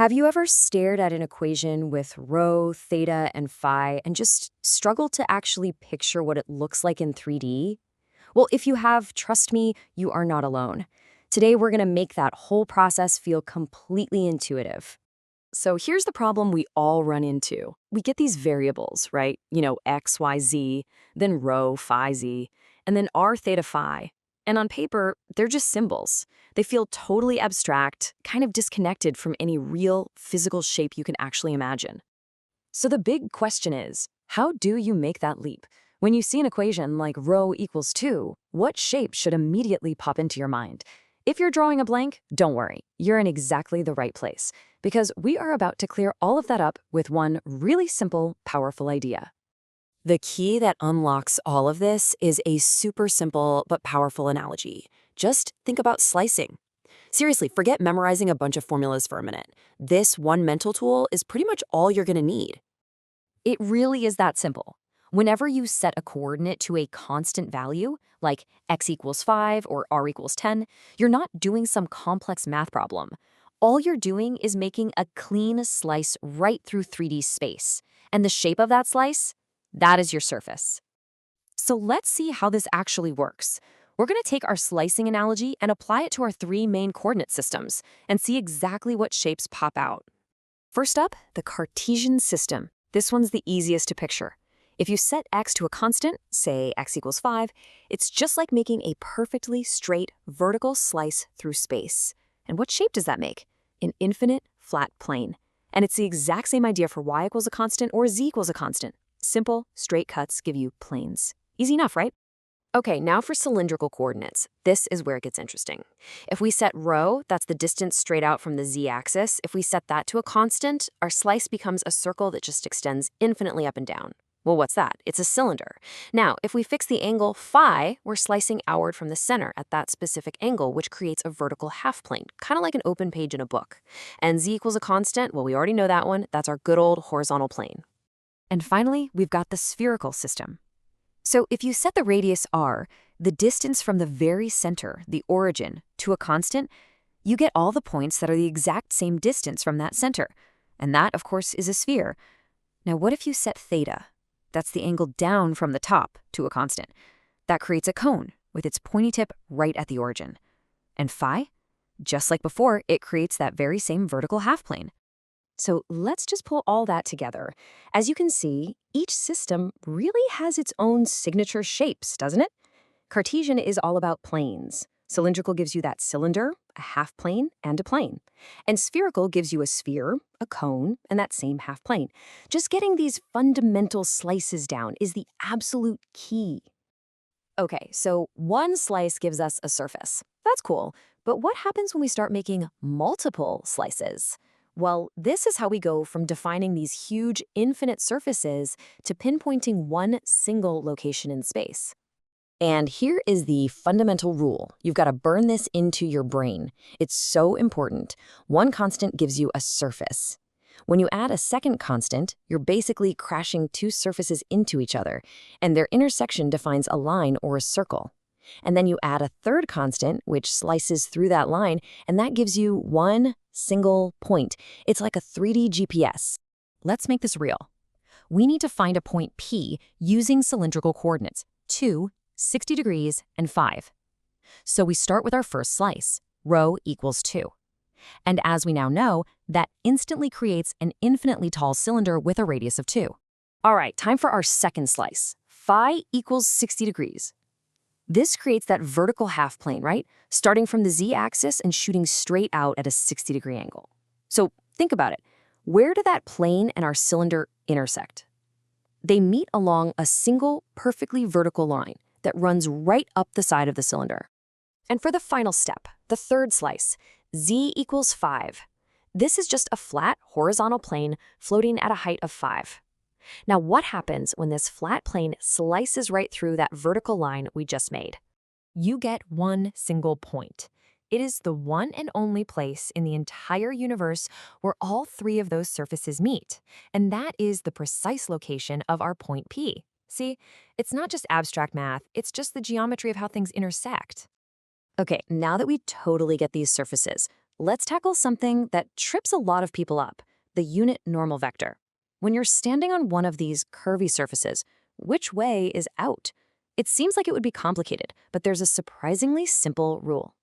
Have you ever stared at an equation with rho, theta, and phi and just struggled to actually picture what it looks like in 3D? Well, if you have, trust me, you are not alone. Today, we're going to make that whole process feel completely intuitive. So here's the problem we all run into. We get these variables, right? X, Y, Z, then rho, phi, Z, and then r, theta, phi. And on paper, they're just symbols. They feel totally abstract, kind of disconnected from any real physical shape you can actually imagine. So the big question is, how do you make that leap? When you see an equation like rho equals 2, what shape should immediately pop into your mind? If you're drawing a blank, don't worry. You're in exactly the right place, because we are about to clear all of that up with one really simple, powerful idea. The key that unlocks all of this is a super simple but powerful analogy. Just think about slicing. Seriously, forget memorizing a bunch of formulas for a minute. This one mental tool is pretty much all you're going to need. It really is that simple. Whenever you set a coordinate to a constant value, like x equals 5 or r equals 10, you're not doing some complex math problem. All you're doing is making a clean slice right through 3D space. And the shape of that slice? That is your surface. So let's see how this actually works. We're going to take our slicing analogy and apply it to our three main coordinate systems and see exactly what shapes pop out. First up, the Cartesian system. This one's the easiest to picture. If you set x to a constant, say x equals 5, it's just like making a perfectly straight vertical slice through space. And what shape does that make? An infinite flat plane. And it's the exact same idea for y equals a constant or z equals a constant. Simple, straight cuts give you planes. Easy enough, right? Okay, now for cylindrical coordinates. This is where it gets interesting. If we set rho, that's the distance straight out from the z-axis. If we set that to a constant, our slice becomes a circle that just extends infinitely up and down. Well, what's that? It's a cylinder. Now, if we fix the angle phi, we're slicing outward from the center at that specific angle, which creates a vertical half plane, kind of like an open page in a book. And z equals a constant, well, we already know that one. That's our good old horizontal plane. And finally, we've got the spherical system. So if you set the radius r, the distance from the very center, the origin, to a constant, you get all the points that are the exact same distance from that center. And that, of course, is a sphere. Now, what if you set theta? That's the angle down from the top to a constant. That creates a cone with its pointy tip right at the origin. And phi? Just like before, it creates that very same vertical half plane. So let's just pull all that together. As you can see, each system really has its own signature shapes, doesn't it? Cartesian is all about planes. Cylindrical gives you that cylinder, a half plane, and a plane. And spherical gives you a sphere, a cone, and that same half plane. Just getting these fundamental slices down is the absolute key. Okay, so one slice gives us a surface. That's cool. But what happens when we start making multiple slices? Well, this is how we go from defining these huge infinite surfaces to pinpointing one single location in space. And here is the fundamental rule. You've got to burn this into your brain. It's so important. One constant gives you a surface. When you add a second constant, you're basically crashing two surfaces into each other, and their intersection defines a line or a circle. And then you add a third constant, which slices through that line, and that gives you one single point. It's like a 3D GPS. Let's make this real. We need to find a point P using cylindrical coordinates, 2, 60 degrees, and 5. So we start with our first slice, rho equals 2. And as we now know, that instantly creates an infinitely tall cylinder with a radius of 2. All right, time for our second slice. Phi equals 60 degrees. This creates that vertical half plane, right? Starting from the z-axis and shooting straight out at a 60-degree angle. So think about it. Where do that plane and our cylinder intersect? They meet along a single, perfectly vertical line that runs right up the side of the cylinder. And for the final step, the third slice, z equals 5. This is just a flat, horizontal plane floating at a height of 5. Now, what happens when this flat plane slices right through that vertical line we just made? You get one single point. It is the one and only place in the entire universe where all three of those surfaces meet, and that is the precise location of our point P. See, it's not just abstract math, it's just the geometry of how things intersect. Okay, now that we totally get these surfaces, let's tackle something that trips a lot of people up, the unit normal vector. When you're standing on one of these curvy surfaces, which way is out? It seems like it would be complicated, but there's a surprisingly simple rule.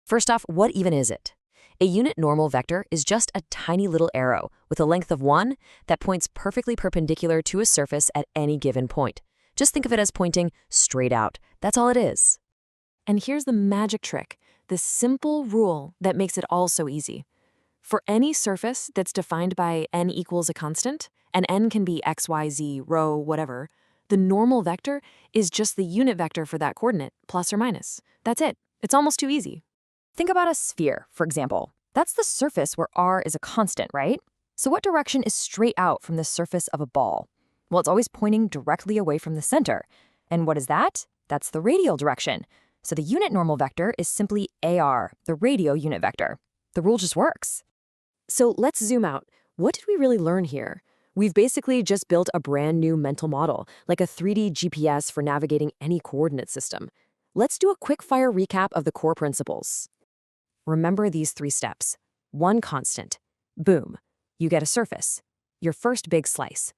First off, what even is it? A unit normal vector is just a tiny little arrow with a length of 1 that points perfectly perpendicular to a surface at any given point. Just think of it as pointing straight out. That's all it is. And here's the magic trick, the simple rule that makes it all so easy. For any surface that's defined by n equals a constant, and n can be x, y, z, rho, whatever, the normal vector is just the unit vector for that coordinate, plus or minus. That's it. It's almost too easy. Think about a sphere, for example. That's the surface where r is a constant, right? So what direction is straight out from the surface of a ball? Well, it's always pointing directly away from the center. And what is that? That's the radial direction. So the unit normal vector is simply AR, the radio unit vector. The rule just works. So let's zoom out. What did we really learn here? We've basically just built a brand new mental model, like a 3D GPS for navigating any coordinate system. Let's do a quick-fire recap of the core principles. Remember these 3 steps. 1 constant. Boom. You get a surface. Your first big slice.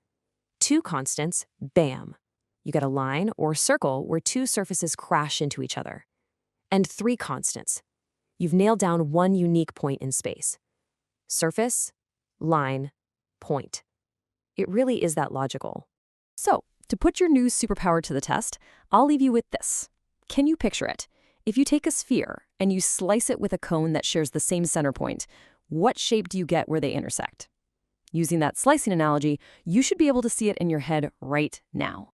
2 constants. Bam. You get a line or circle where 2 surfaces crash into each other. And 3 constants. You've nailed down 1 unique point in space. Surface, line, point. It really is that logical. So, to put your new superpower to the test, I'll leave you with this. Can you picture it? If you take a sphere and you slice it with a cone that shares the same center point, what shape do you get where they intersect? Using that slicing analogy, you should be able to see it in your head right now.